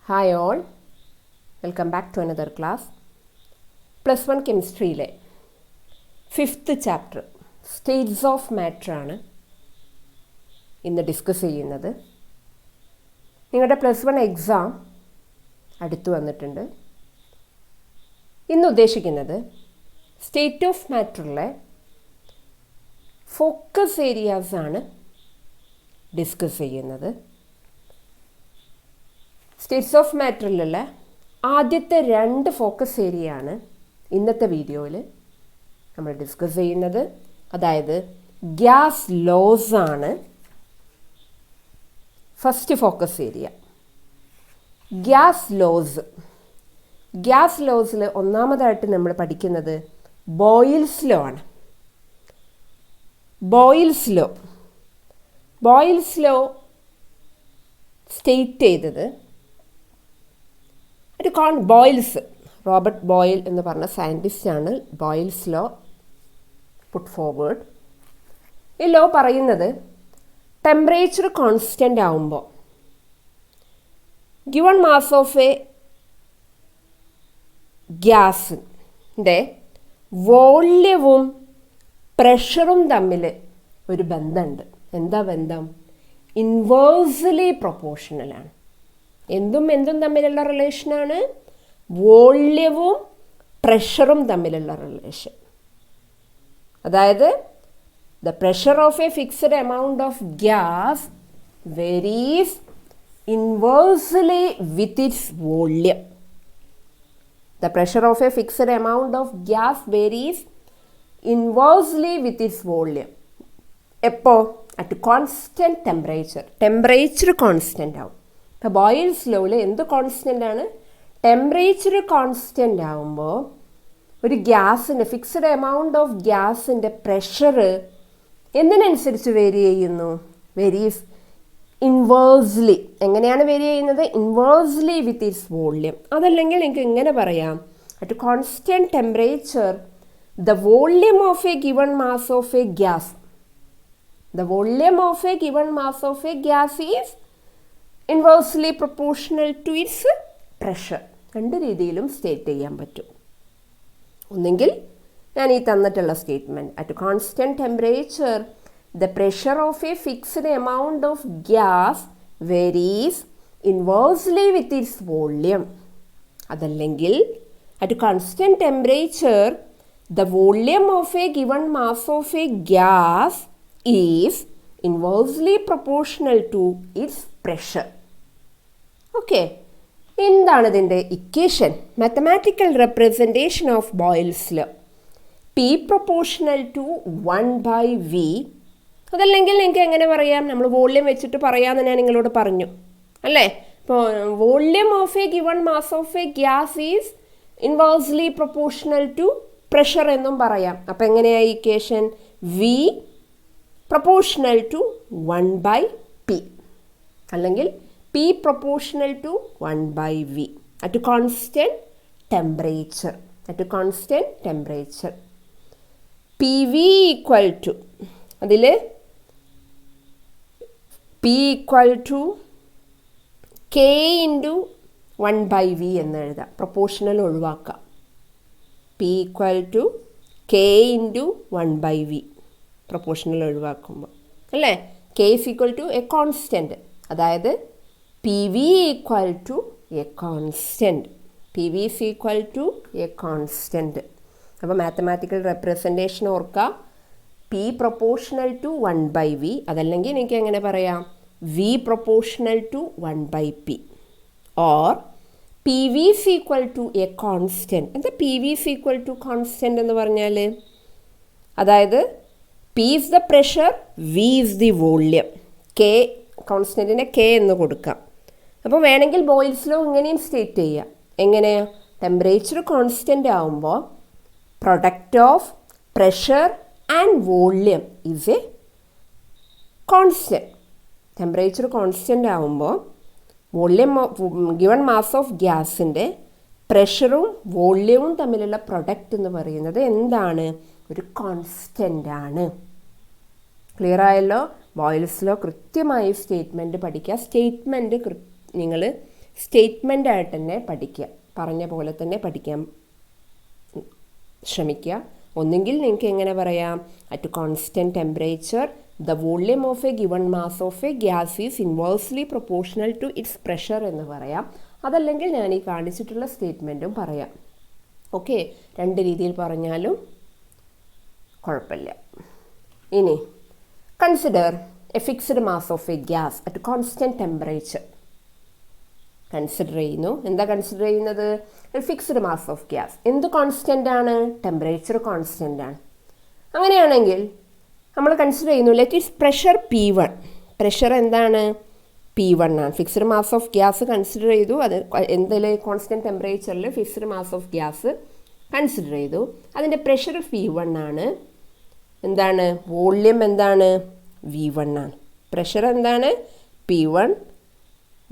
Hi all, welcome back to another class. Plus 1 chemistry 5th chapter states of matter ആണ് ഇന്ന് discuss ചെയ്യുന്നത്. നിങ്ങളുടെ plus 1 exam അടുത്തു വന്നിട്ടുണ്ട്. ഇന്ന് ഉദ്ദേശിക്കുന്നത് സ്റ്റേറ്റ് ഓഫ് മാറ്ററിലെ ഫോക്കസ് ഏരിയാസ് ആണ് ഡിസ്കസ് ചെയ്യുന്നത്. സ്റ്റേറ്റ്സ് ഓഫ് മാറ്ററിലുള്ള ആദ്യത്തെ 2 ഫോക്കസ് ഏരിയ ആണ് ഇന്നത്തെ വീഡിയോയിൽ നമ്മൾ ഡിസ്കസ് ചെയ്യുന്നത്. അതായത് ഗ്യാസ് ലോസ് ആണ് ഫസ്റ്റ് ഫോക്കസ് ഏരിയ. ഗ്യാസ് ലോസിൽ ഒന്നാമതായിട്ട് നമ്മൾ പഠിക്കുന്നത് ബോയിൽസ് ലോ ആണ്. ബോയിൽസ് ലോ സ്റ്റേറ്റ് ചെയ്തത് ബോയിൽസ് റോബർട്ട് ബോയിൽ എന്ന് പറഞ്ഞ സയൻറ്റിസ്റ്റാണ് ബോയിൽസ് ലോ പുട്ട് ഫോർവേഡ്. ഈ ലോ പറയുന്നത് ടെമ്പറേച്ചർ കോൺസ്റ്റൻ്റ് ആവുമ്പോൾ ഗിവൺ മാസ് ഓഫ് എ ഗ്യാസിൻ്റെ വോള്യവും പ്രഷറും തമ്മിൽ ഒരു ബന്ധമുണ്ട്. എന്താ ബന്ധം? ഇൻവേഴ്സ്ലി പ്രൊപ്പോർഷണലാണ്. എന്തും തമ്മിലുള്ള റിലേഷനാണ് വോള്യവും പ്രഷറും തമ്മിലുള്ള റിലേഷൻ. അതായത് the pressure of A fixed amount of gas varies inversely with its volume. The pressure of a fixed amount of gas varies inversely with its volume. എപ്പോൾ? അറ്റ് കോൺസ്റ്റൻറ്റ് ടെമ്പറേച്ചർ കോൺസ്റ്റൻ്റ് ആവും. ഇപ്പോൾ boils ലോയിൽ എന്ത് constant ആണ്? Temperature constant ആവുമ്പോൾ ഒരു ഗ്യാസിൻ്റെ fixed amount of ഗ്യാസിൻ്റെ pressure എന്തിനനുസരിച്ച് വേരി ചെയ്യുന്നു? Varies inversely. എങ്ങനെയാണ് വേരി ചെയ്യുന്നത്? Inversely with its volume. അതല്ലെങ്കിൽ എനിക്ക് ഇങ്ങനെ പറയാം, at constant temperature the volume of a given mass of a gas is inversely proportional to its pressure. 2 രീതിയിലും സ്റ്റേറ്റ് ചെയ്യാൻ പറ്റും. ഒന്നെങ്കിൽ ഞാൻ ഈ തന്നിട്ടുള്ള statement, at constant temperature the pressure of a fixed amount of gas varies inversely with its volume. അതല്ലെങ്കിൽ at constant temperature the volume of a given mass of a gas is inversely proportional to its pressure. Okay, എന്താണ് ഇതിൻ്റെ equation? Mathematical representation of boils law. P proportional to 1/V. അതല്ലെങ്കിൽ നിങ്ങൾക്ക് എങ്ങനെ പറയാം? നമ്മൾ volume വെച്ചിട്ട് പറയാമെന്ന് ഞാൻ നിങ്ങളോട് പറഞ്ഞു അല്ലേ? ഇപ്പോൾ volume of a given mass of a gas is inversely proportional to pressure എന്നും പറയാം. അപ്പം എങ്ങനെയായി equation? V proportional to 1/P അല്ലെങ്കിൽ P proportional to 1/V at constant temperature. P V equal to അതിൽ P equal to K into 1/V എന്ന് എഴുതാം. Proportional ഒഴിവാക്കാം. P equal to K into 1/V proportional ഒഴിവാക്കുമ്പോൾ അല്ലേ? K is equal to a constant. അതായത് P V equal to a constant. അപ്പോൾ mathematical representation ഓർക്കുക. P proportional to 1/V. അതല്ലെങ്കിൽ എനിക്ക് എങ്ങനെ പറയാം? V proportional to 1/P or P V is equal to a constant. എന്താ P V is equal to constant എന്ന് പറഞ്ഞാൽ? അതായത് P is the pressure, V is the volume. K കോൺസ്റ്റൻറ്റിനെ K എന്ന് കൊടുക്കാം. അപ്പോൾ വേണമെങ്കിൽ ബോയിൽസ് ലോ ഇങ്ങനെയും സ്റ്റേറ്റ് ചെയ്യാം. എങ്ങനെയാണ്? ടെമ്പറേച്ചർ കോൺസ്റ്റൻ്റ് ആവുമ്പോൾ product of pressure and volume is a constant. Temperature constant ആവുമ്പോൾ വോള്യം ഗിവൺ മാസ് ഓഫ് ഗ്യാസിൻ്റെ പ്രഷറും വോള്യവും തമ്മിലുള്ള പ്രൊഡക്റ്റ് എന്ന് പറയുന്നത് എന്താണ്? ഒരു കോൺസ്റ്റൻ്റ് ആണ്. ക്ലിയർ ആയല്ലോ? ബോയിൽസ് ലോ കൃത്യമായി സ്റ്റേറ്റ്മെൻറ്റ് പഠിക്കുക. സ്റ്റേറ്റ്മെൻറ്റ് നിങ്ങൾ സ്റ്റേറ്റ്മെൻ്റ് ആയിട്ട് തന്നെ പഠിക്കുക, പറഞ്ഞ പോലെ തന്നെ പഠിക്കാൻ ശ്രമിക്കുക. ഒന്നുകിൽ നിങ്ങൾക്ക് എങ്ങനെ പറയാം, at constant temperature the volume of a given mass of a gas is inversely proportional to its pressure എന്ന് പറയാം. അതല്ലെങ്കിൽ ഞാൻ ഈ കാണിച്ചിട്ടുള്ള സ്റ്റേറ്റ്മെൻറ്റും പറയാം. ഓക്കെ, രണ്ട് രീതിയിൽ പറഞ്ഞാലും കുഴപ്പമില്ല. ഇനി consider a fixed mass of a gas at constant temperature. Consider ചെയ്യുന്നു. എന്താ കൺസിഡർ ചെയ്യുന്നത്? Fixed mass of gas. എന്ത് കോൺസ്റ്റൻ്റ് ആണ്? ടെമ്പറേച്ചർ കോൺസ്റ്റൻ്റ് ആണ്. അങ്ങനെയാണെങ്കിൽ നമ്മൾ കൺസിഡർ ചെയ്യുന്നു let it's pressure P1. Pressure എന്താണ്? P1 ആണ്. Fixed mass of gas consider ചെയ്തു. അത് എന്തെങ്കിലും കോൺസ്റ്റൻറ്റ് ടെമ്പറേച്ചറിൽ fixed mass of gas consider ചെയ്തു. അതിൻ്റെ പ്രഷർ P1 ആണ്. എന്താണ്? വോള്യം എന്താണ്? V1 ആണ്. പ്രഷർ എന്താണ്? P1.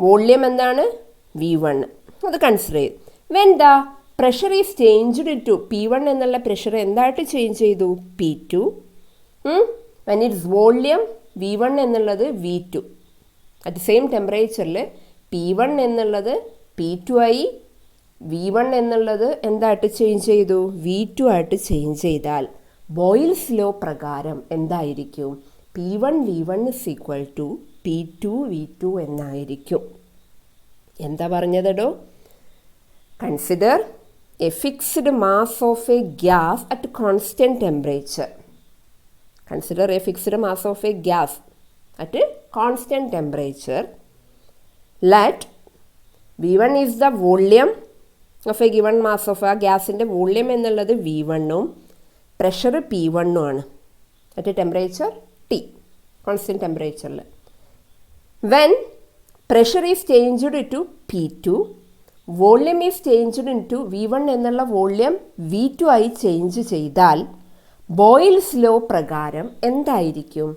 വോള്യം എന്താണ്? V1. അത് കൺസിഡർ ചെയ്തു. When the pressure is changed to P1 എന്നുള്ള പ്രഷർ എന്തായിട്ട് ചേഞ്ച് ചെയ്തു? P2. When it's volume V1 എന്നുള്ളത് V2. അറ്റ് സെയിം ടെമ്പറേച്ചറിൽ P1 എന്നുള്ളത് P2 ആയി, V1 എന്നുള്ളത് എന്തായിട്ട് ചേഞ്ച് ചെയ്തു? V2 ആയിട്ട് ചേഞ്ച് ചെയ്താൽ ബോയിൽസ് ലോ പ്രകാരം എന്തായിരിക്കും? P1 V1 is equal to P2 V2 എന്നായിരിക്കും. എന്താ പറഞ്ഞതോ? Consider a fixed mass of a gas at constant temperature. Consider a fixed mass of a gas at constant temperature. Let V1 is the volume of a given mass of ആ ഗ്യാസിൻ്റെ volume എന്നുള്ളത് V1ഉം pressure P1ഉം ആണ് at temperature T, constant ടെമ്പറേച്ചറിൽ. When pressure is changed to P2, volume is changed in to V1 എന്നുള്ള volume V2 ആയി change ചെയ്താൽ ബോയിൽസ് ലോ പ്രകാരം എന്തായിരിക്കും?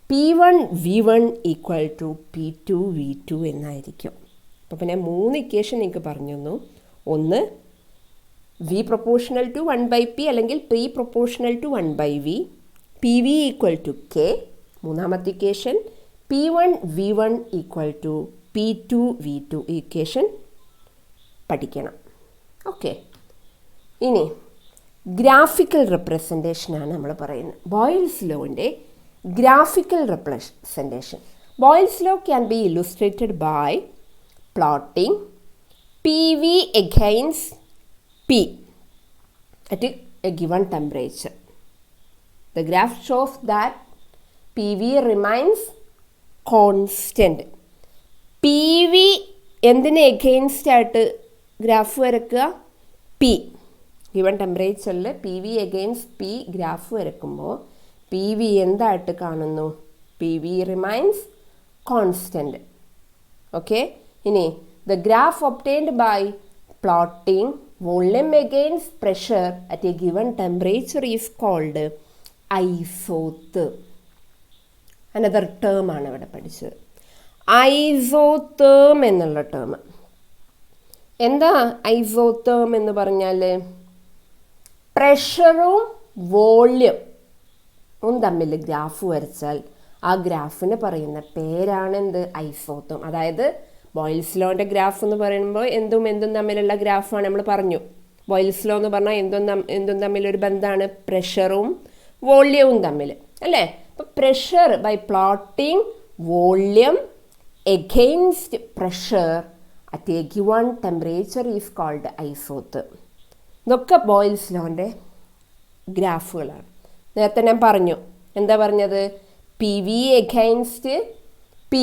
P1 V1 equal to P2 V2 എന്നായിരിക്കും. അപ്പോൾ പിന്നെ 3 ഇക്വേഷൻ നിങ്ങൾക്ക് പറഞ്ഞു തന്നു. ഒന്ന് V പ്രൊപ്പോർഷണൽ ടു 1/P അല്ലെങ്കിൽ P proportional to 1/V, PV equal to K. മൂന്നാമത്തെ equation P1 V1 equal to P2 V2. ഈ ഇക്വേഷൻ പഠിക്കണം. ഓക്കെ, ഇനി ഗ്രാഫിക്കൽ റെപ്രസെൻറ്റേഷനാണ് നമ്മൾ പറയുന്നത്. ബോയിൽസ് ലോൻ്റെ graphical representation. Boyle's law can be illustrated by plotting PV against P at a given temperature. The graph shows that PV remains constant. PV എന്തിന് against ആയിട്ട് graph വരയ്ക്കുക? P. ഗിവൺ ടെമ്പറേച്ചറിൽ PV against P graph വരയ്ക്കുമ്പോൾ PV എന്തായിട്ട് കാണുന്നു? PV remains constant. Okay, ഇനി the graph obtained by plotting volume against pressure at a given temperature is called isotherm. Another term ആണ് ഇവിടെ പഠിച്ചത്, isotherm എന്നുള്ള ടേം. എന്താ isotherm എന്ന് പറഞ്ഞാൽ? പ്രഷറും വോള്യവും തമ്മിൽ ഗ്രാഫ് വരച്ചാൽ ആ ഗ്രാഫിന് പറയുന്ന പേരാണ് എന്ത്? ഐസോതേം. അതായത് ബോയിൽസ് ലോൻ്റെ ഗ്രാഫ് എന്ന് പറയുമ്പോൾ എന്തും തമ്മിലുള്ള ഗ്രാഫാണ് നമ്മൾ പറഞ്ഞു. ബോയിൽസ് ലോ എന്ന് പറഞ്ഞാൽ എന്തും തമ്മിലൊരു ബന്ധമാണ്? പ്രഷറും വോള്യവും തമ്മിൽ, അല്ലേ? അപ്പോൾ pressure by plotting volume against pressure at a given temperature is called isotherm. ഇതൊക്കെ ബോയിൽസ് ലോൻ്റെ ഗ്രാഫുകളാണ്. നേരത്തെ ഞാൻ പറഞ്ഞു, എന്താ പറഞ്ഞത്? PV against P.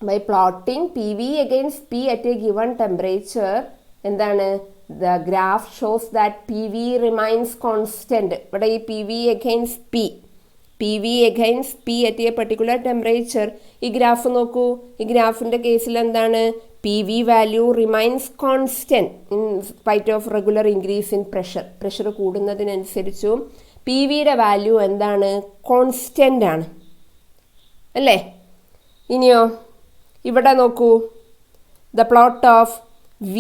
By plotting PV against P at a given temperature, എന്താണ്? The graph shows that PV remains constant. ഇവിടെ ഈ PV against P at a particular temperature. ഈ ഗ്രാഫ് നോക്കൂ. ഈ ഗ്രാഫിൻ്റെ കേസിൽ എന്താണ്? PV value remains constant in spite of regular increase in pressure. Pressure കൂടുന്നതിനനുസരിച്ചും PVയുടെ വാല്യൂ എന്താണ്? കോൺസ്റ്റൻ്റ് ആണ്, അല്ലേ? ഇനിയോ ഇവിടെ നോക്കൂ, the plot of V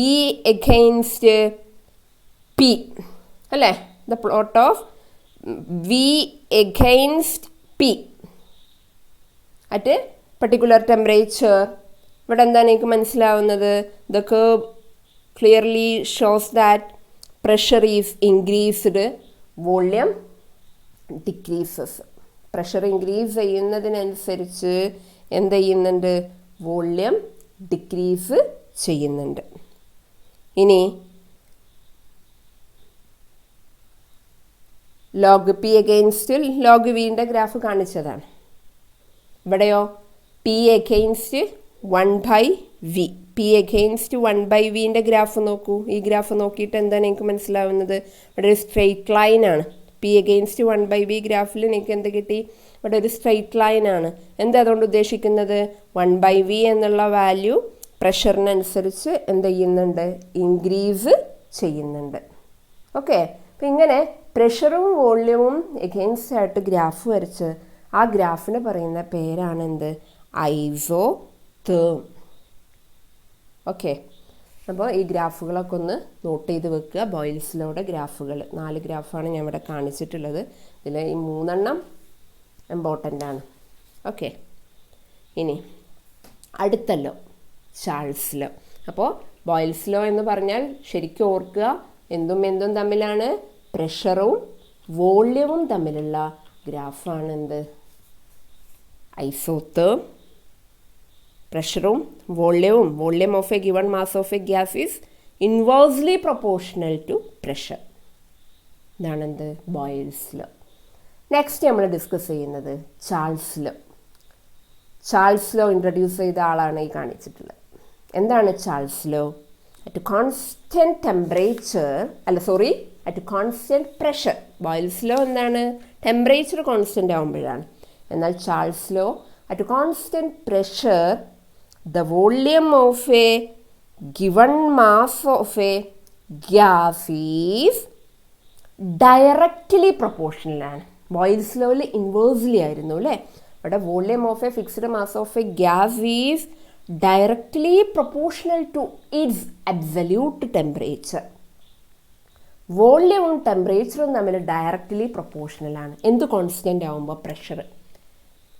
against P, അല്ലേ? The plot of V against P at particular temperature ഇവിടെ എന്താണ് എനിക്ക് മനസ്സിലാവുന്നത്? The curve clearly shows that pressure is increased, volume decreases. Pressure increase ചെയ്യുന്നതിനനുസരിച്ച് എന്ത് ചെയ്യുന്നുണ്ട്? വോള്യം ഡിക്രീസ് ചെയ്യുന്നുണ്ട്. ഇനി ലോഗ് പി അഗെയിൻസ്റ്റ് ലോഗ് വിൻ്റെ ഗ്രാഫ് കാണിച്ചതാണ്. ഇവിടെയോ P against 1/v, P against 1/vൻ്റെ ഗ്രാഫ് നോക്കൂ. ഈ ഗ്രാഫ് നോക്കിയിട്ട് എന്താണ് എനിക്ക് മനസ്സിലാവുന്നത്? ഇവിടെ ഒരു സ്ട്രെയിറ്റ് ലൈനാണ്. പി അഗെയിൻസ്റ്റ് 1/v ഗ്രാഫിൽ എനിക്ക് എന്ത് കിട്ടി? ഇവിടെ ഒരു സ്ട്രെയിറ്റ് ലൈനാണ്. എന്താ അതുകൊണ്ട് ഉദ്ദേശിക്കുന്നത്? 1/v എന്നുള്ള വാല്യൂ പ്രഷറിനനുസരിച്ച് എന്ത് ചെയ്യുന്നുണ്ട്? ഇൻക്രീസ് ചെയ്യുന്നുണ്ട്. ഓക്കെ, അപ്പം ഇങ്ങനെ പ്രഷറും വോള്യവും എഗെയിൻസ്റ്റ് ആയിട്ട് ഗ്രാഫ് വരച്ച് ആ ഗ്രാഫിന് പറയുന്ന പേരാണ് എന്ത്? ഐസോതേം. ഓക്കെ, അപ്പോൾ ഈ ഗ്രാഫുകളൊക്കെ ഒന്ന് നോട്ട് ചെയ്ത് വെക്കുക. ബോയിൽസ് ലോയുടെ ഗ്രാഫുകൾ 4 ഗ്രാഫാണ് ഞാൻ ഇവിടെ കാണിച്ചിട്ടുള്ളത്. ഇതിൽ ഈ 3 ഇമ്പോർട്ടൻ്റ് ആണ്. ഓക്കെ, ഇനി അടുത്ത ലോ ചാൾസ് ലോ. അപ്പോൾ ബോയിൽസ് ലോ എന്ന് പറഞ്ഞാൽ ശരിക്കും ഓർക്കുക, എന്തും തമ്മിലാണ്? പ്രഷറും വോള്യവും തമ്മിലുള്ള ഗ്രാഫാണ് എന്ത്? ഐസോതേം. പ്രഷറും വോള്യവും, volume of a given mass of a gas is inversely proportional to pressure. ഇതാണെന്ത്? Boyle's law. നെക്സ്റ്റ് നമ്മൾ ഡിസ്കസ് ചെയ്യുന്നത് Charles law. Charles law introduce ചെയ്ത ആളാണ് ഈ കാണിച്ചിട്ടുള്ളത്. എന്താണ് Charles law? At constant temperature, at constant pressure. Boyle's law എന്താണ്? Temperature constant ആകുമ്പോഴാണ്. എന്നാൽ Charles law at constant pressure the volume of a given mass of a gas is directly proportional ആണ്. Boyle's ലോയിൽ ഇൻവേഴ്സ്ലി ആയിരുന്നു അല്ലേ? അവിടെ volume of a fixed mass of a gas is directly proportional to its absolute temperature. വോള്യവും ടെമ്പറേച്ചറും തമ്മിൽ directly പ്രൊപ്പോർഷണലാണ്. എന്ത് കോൺസ്റ്റൻ്റ് ആകുമ്പോൾ? പ്രഷർ.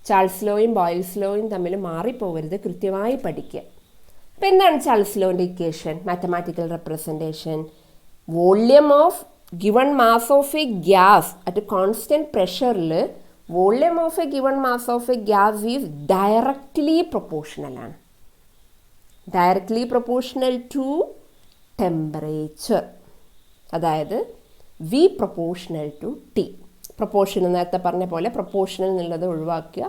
ചാൾസ് ലോയും ബോയിൽസ് ലോയും തമ്മിൽ മാറിപ്പോകരുത്, കൃത്യമായി പഠിക്കുക. അപ്പോൾ എന്താണ് ചാൾസ് ലോൻ്റെ equation? Mathematical representation. Volume of given mass of a gas at constant പ്രഷറിൽ volume of a given mass of a gas is directly പ്രൊപ്പോർഷണലാണ്. Directly proportional to temperature. അതായത് V proportional to T. Proportion നേരത്തെ പറഞ്ഞ പോലെ പ്രൊപ്പോർഷനിൽ നിന്നുള്ളത് ഒഴിവാക്കുക,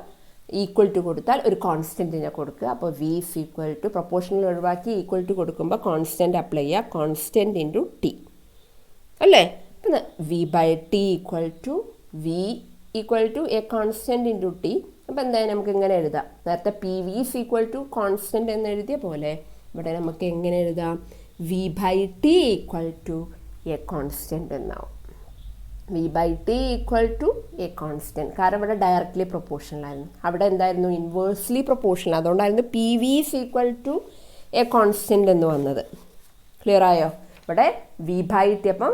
equal to കൊടുത്താൽ ഒരു കോൺസ്റ്റൻറ്റിനെ കൊടുക്കുക. അപ്പോൾ വി ഈസ് ഈക്വൽ ടു, പ്രൊപ്പോർഷനിൽ ഒഴിവാക്കി ഈക്വൽ ടു കൊടുക്കുമ്പോൾ കോൺസ്റ്റൻറ്റ് അപ്ലൈ ചെയ്യുക, കോൺസ്റ്റൻറ്റ് ഇൻറ്റു ടി അല്ലേ? പിന്നെ V by T equal to a constant into T. അപ്പോൾ എന്തായാലും നമുക്ക് ഇങ്ങനെ എഴുതാം. നേരത്തെ P V is equal to constant എന്ന് എഴുതിയ പോലെ ഇവിടെ നമുക്ക് എങ്ങനെ എഴുതാം? V by T equal to a constant എന്നാവും. V by T equal to a constant. കാരണം ഇവിടെ ഡയറക്റ്റ്ലി പ്രൊപ്പോർഷണലായിരുന്നു, അവിടെ എന്തായിരുന്നു? Inversely proportional. അതുകൊണ്ടായിരുന്നു P V is equal to a constant എന്ന് വന്നത്. ക്ലിയർ ആയോ? ഇവിടെ വി ബൈ ടി. അപ്പം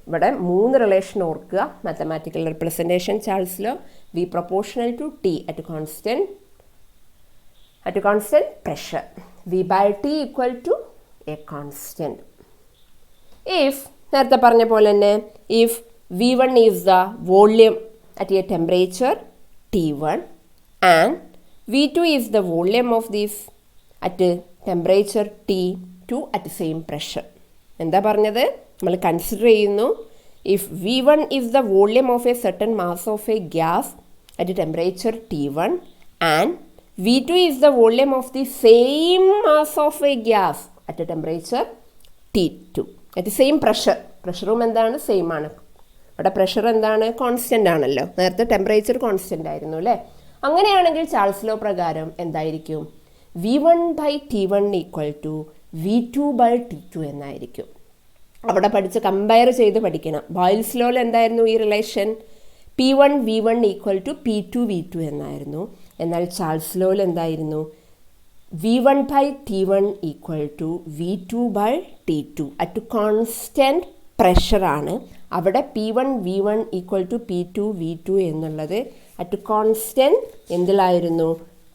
ഇവിടെ 3 റിലേഷൻ ഓർക്കുക. Mathematical representation Charles law. V proportional to T at constant pressure. V by T equal to a constant. If നേരത്തെ പറഞ്ഞ പോലെ തന്നെ if V1 is the volume at a temperature T1 and V2 is the volume of this at a temperature T2 at the same pressure. എന്താ പറഞ്ഞത്? നമ്മൾ consider ചെയ്യുന്നു if V1 is the volume of a certain mass of a gas at a temperature T1 and V2 is the volume of the same mass of a gas at a temperature T2 at the same pressure. പ്രഷറും എന്താണ്? Same ആണ്. ഇവിടെ pressure എന്താണ്? Constant ആണല്ലോ. നേരത്തെ temperature constant ആയിരുന്നു അല്ലേ? അങ്ങനെയാണെങ്കിൽ ചാൾസ് ലോ പ്രകാരം എന്തായിരിക്കും? V1/T1 ഈക്വൽ ടു V2/T2 എന്നായിരിക്കും. അവിടെ പഠിച്ച് കമ്പയർ ചെയ്ത് പഠിക്കണം. ബോയിൽസ് ലോയിൽ എന്തായിരുന്നു ഈ relation? P1 V1 equal to P2 V2 എന്നായിരുന്നു. എന്നാൽ ചാൾസ് ലോയിൽ എന്തായിരുന്നു? V1/T1 equal to V2/T2 at constant പ്രഷറാണ്. അവിടെ P1 V1 equal to P2 V2 എന്നുള്ളത് അറ്റ് കോൺസ്റ്റൻറ്റ് എന്തിലായിരുന്നു?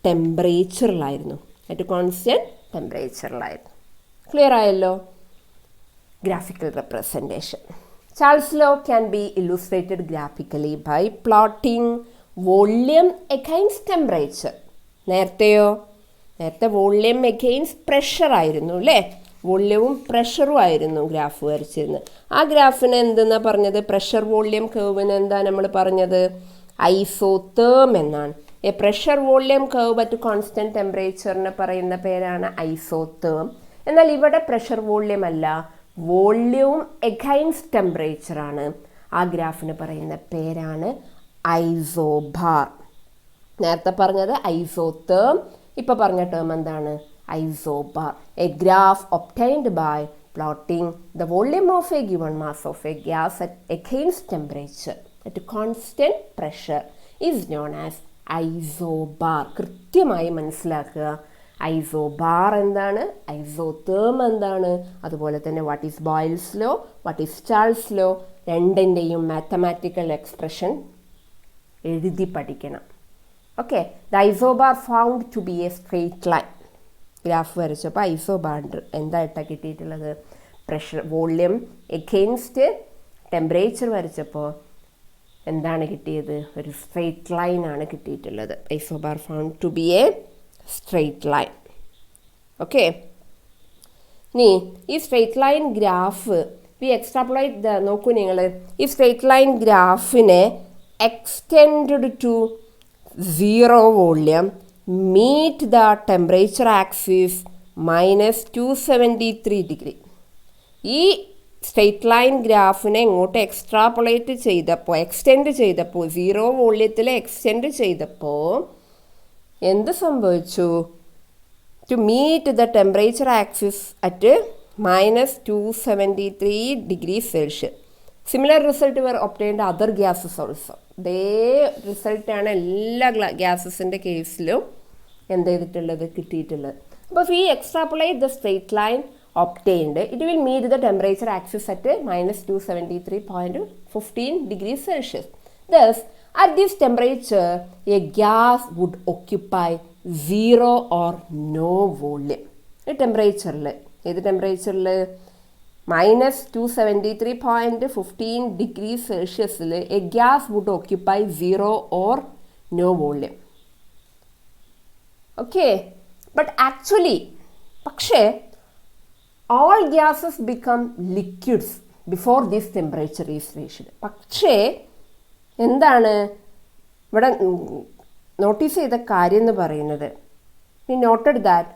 ടെമ്പറേച്ചറിലായിരുന്നു. അറ്റ് കോൺസ്റ്റൻറ്റ് ടെമ്പറേച്ചറിലായിരുന്നു. ക്ലിയർ ആയല്ലോ? Graphical representation. Charle's law can be illustrated graphically by plotting volume against temperature. നേരത്തെ വോള്യം എഗെയിൻസ്റ്റ് പ്രഷർ ആയിരുന്നു അല്ലേ? വോള്യവും പ്രഷറും ആയിരുന്നു ഗ്രാഫ് വരച്ചിരുന്നത്. ആ ഗ്രാഫിന് എന്തെന്നാ പറഞ്ഞത്? പ്രഷർ വോള്യം കർവിന് എന്താ നമ്മൾ പറഞ്ഞത്? ഐസോതേം എന്നാണ്. A pressure volume curve at constant ടെമ്പറേച്ചറിന് പറയുന്ന പേരാണ് ഐസോതേം. എന്നാൽ ഇവിടെ പ്രഷർ വോള്യം അല്ല, വോള്യവും എഗൈൻസ്റ്റ് ടെമ്പറേച്ചറാണ്. ആ ഗ്രാഫിന് പറയുന്ന പേരാണ് ഐസോബാർ. നേരത്തെ പറഞ്ഞത് ഐസോതേം, ഇപ്പോൾ പറഞ്ഞ ടേം എന്താണ്? Isobar. A graph obtained by plotting the volume of a given mass of a gas at against temperature at constant pressure is known as isobar. കൃത്യമായി മനസ്സിലാക്കുക. ഐസോബാർ എന്താണ്, ഐസോതേം എന്താണ്, അതുപോലെ തന്നെ what is Boyle's law, what is Charles law, രണ്ടിൻ്റെയും mathematical expression എഴുതി പഠിക്കണം. Okay. The isobar found to be a straight line. Graph വരച്ചപ്പോൾ ഐസോബാർ എന്തായിട്ടാണ് കിട്ടിയിട്ടുള്ളത്? പ്രഷർ വോള്യം എഗെയിൻസ്റ്റ് ടെമ്പറേച്ചർ വരച്ചപ്പോൾ എന്താണ് കിട്ടിയത്? ഒരു സ്ട്രെയിറ്റ് ലൈൻ ആണ് കിട്ടിയിട്ടുള്ളത്. Isobar found to be a straight line. Okay. ഇനി ഈ സ്ട്രെയിറ്റ് ലൈൻ ഗ്രാഫ് എക്സ്ട്രാപ്ലേറ്റ് നോക്കൂ നിങ്ങൾ. ഈ സ്ട്രെയിറ്റ് ലൈൻ ഗ്രാഫിനെ extend to 0 volume meet the temperature axis -273 degree. ഈ സ്ട്രെയിറ്റ് ലൈൻ ഗ്രാഫിനെ ഇങ്ങോട്ട് എക്സ്ട്രാപ്ലേറ്റ് ചെയ്തപ്പോൾ, എക്സ്റ്റെൻഡ് ചെയ്തപ്പോൾ, 0 വോള്യത്തിൽ എക്സ്റ്റെൻഡ് ചെയ്തപ്പോൾ എന്ത് സംഭവിച്ചു? To meet the temperature axis at -273 degree Celsius. Similar result were obtained other gases also. ഇതേ റിസൾട്ടാണ് എല്ലാ ഗ്യാസസിൻ്റെ കേസിലും എന്ത് ചെയ്തിട്ടുള്ളത്? കിട്ടിയിട്ടുള്ളത്. അപ്പോൾ ഈ extrapolate the straight line obtained, it will meet the temperature axis at -273.15 degrees Celsius. Thus, at this temperature, a gas would occupy 0 or no volume. The temperature, -273.15 degrees Celsius, a gas would occupy 0 or no volume. Okay, but actually, all gases become liquids before this temperature is reached. പക്ഷേ എന്താണ് ഇവിടെ notice ചെയ്ത കാര്യം എന്ന് പറയുന്നത്? We noted that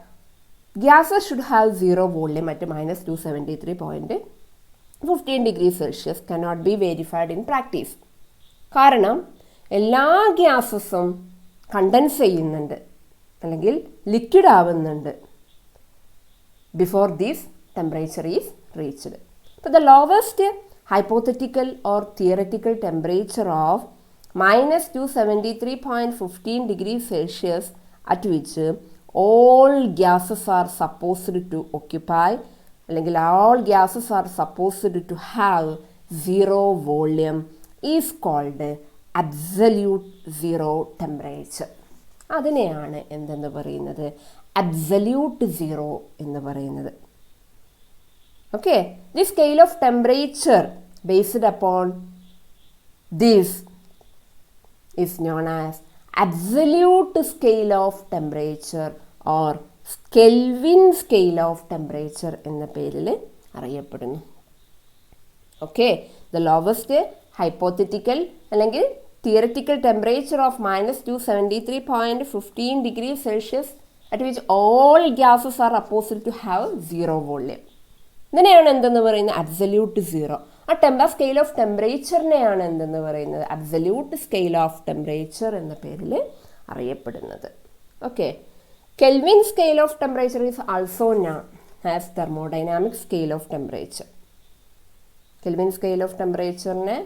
gases should have 0 volume at -273.15 degrees Celsius cannot be verified in practice. കാരണം എല്ലാ ഗ്യാസസും contents ചെയ്യുന്നുണ്ട് അല്ലെങ്കിൽ ലിക്വിഡ് ആവുന്നുണ്ട് before this temperature is reached. So the lowest hypothetical or theoretical temperature of -273.15 degrees Celsius at which all gases are supposed to occupy, അല്ലെങ്കിൽ all gases are supposed to have 0 volume is called absolute zero temperature. അതിനെയാണ് എന്തെന്ന് പറയുന്നത്? Absolute zero എന്ന് പറയുന്നത്. Okay, this scale of temperature based upon this is known as absolute scale of temperature or Kelvin scale of temperature എന്ന പേരിൽ അറിയപ്പെടുന്നു. Okay, the lowest hypothetical അല്ലെങ്കിൽ theoretical temperature of -273.15 degrees Celsius at which all gases are supposed to have 0 volume. ഇതിനെയാണ് എന്തെന്ന് പറയുന്നത്? Absolute zero. ആ scale of ടെമ്പറേച്ചറിനെയാണ് എന്തെന്ന് പറയുന്നത്? അബ്സല്യൂട്ട് സ്കെയിൽ ഓഫ് ടെമ്പറേച്ചർ എന്ന പേരിൽ അറിയപ്പെടുന്നത്. Okay. Kelvin scale of temperature is also known as thermodynamic scale of temperature. Kelvin scale of ടെമ്പറേച്ചറിനെ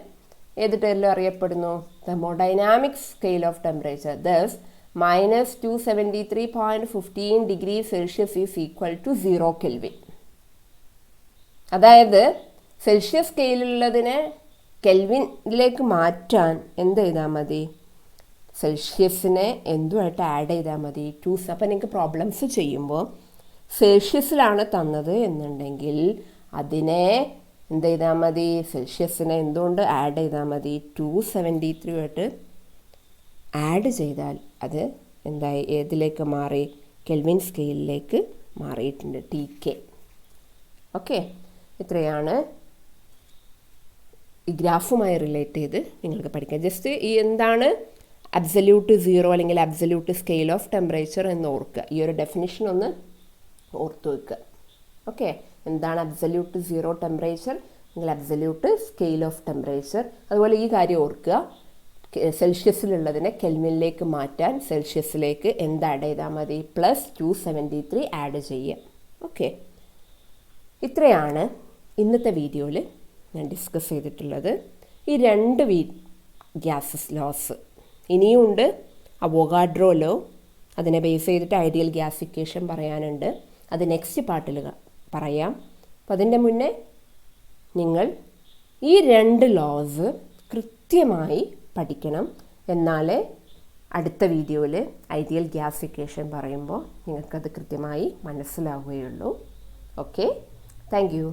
ഏത് പേരിൽ അറിയപ്പെടുന്നു? Thermodynamic scale of temperature. Thus -273.15 degrees Celsius is equal to 0 Kelvin. അതായത് Celsius സ്കെയിലുള്ളതിനെ കെൽവിനിലേക്ക് മാറ്റാൻ എന്ത് ചെയ്താൽ മതി? സെൽഷ്യസിനെ എന്തുമായിട്ട് ആഡ് ചെയ്താൽ മതി? 2. അപ്പോൾ നിങ്ങൾക്ക് പ്രോബ്ലംസ് ചെയ്യുമ്പോൾ സെൽഷ്യസിലാണ് തന്നത് എന്നുണ്ടെങ്കിൽ അതിനെ എന്ത് ചെയ്താൽ മതി? സെൽഷ്യസിനെ എന്തുകൊണ്ട് ആഡ് ചെയ്താൽ മതി? 273 ആയിട്ട് ആഡ് ചെയ്താൽ അത് എന്തായി? ഏതിലേക്ക് മാറി? കെൽവിൻ സ്കെയിലിലേക്ക് മാറിയിട്ടുണ്ട്, TK. ഓക്കെ, ഇത്രയാണ് ഈ ഗ്രാഫുമായി റിലേറ്റ് ചെയ്ത് നിങ്ങൾക്ക് പഠിക്കാം. ജസ്റ്റ് ഈ എന്താണ് അബ്സല്യൂട്ട് സീറോ അല്ലെങ്കിൽ അബ്സല്യൂട്ട് സ്കെയിൽ ഓഫ് ടെമ്പറേച്ചർ എന്ന് ഓർക്കുക. ഈ ഒരു ഡെഫിനിഷൻ ഒന്ന് ഓർത്തു വെക്കുക. ഓക്കെ, എന്താണ് അബ്സല്യൂട്ട് സീറോ ടെമ്പറേച്ചർ അല്ലെങ്കിൽ അബ്സല്യൂട്ട് സ്കെയിൽ ഓഫ് ടെമ്പറേച്ചർ? അതുപോലെ ഈ കാര്യം ഓർക്കുക, സെൽഷ്യസിലുള്ളതിനെ കെൽവിനിലേക്ക് മാറ്റാൻ സെൽഷ്യസിലേക്ക് എന്ത് ആഡ് ചെയ്താൽ മതി? +273 ആഡ് ചെയ്യുക. ഓക്കെ, ഇത്രയാണ് ഇന്നത്തെ വീഡിയോയിൽ ഞാൻ ഡിസ്കസ് ചെയ്തിട്ടുള്ളത്. ഈ 2 ഗ്യാസസ് ലോസ് ഇനിയും ഉണ്ട്. അവോഗാഡ്രോ ലോ, അതിനെ ബേസ് ചെയ്തിട്ട് ഐഡിയൽ ഗ്യാസിഫിക്കേഷൻ പറയാനുണ്ട്. അത് നെക്സ്റ്റ് പാർട്ടിൽ പറയാം. അപ്പോൾ അതിൻ്റെ മുന്നേ നിങ്ങൾ ഈ 2 ലോസ് കൃത്യമായി പഠിക്കണം. എന്നാലേ അടുത്ത വീഡിയോയിൽ ഐഡിയൽ ഗ്യാസിഫിക്കേഷൻ പറയുമ്പോൾ നിങ്ങൾക്കത് കൃത്യമായി മനസ്സിലാവുകയുള്ളൂ. Okay, thank you.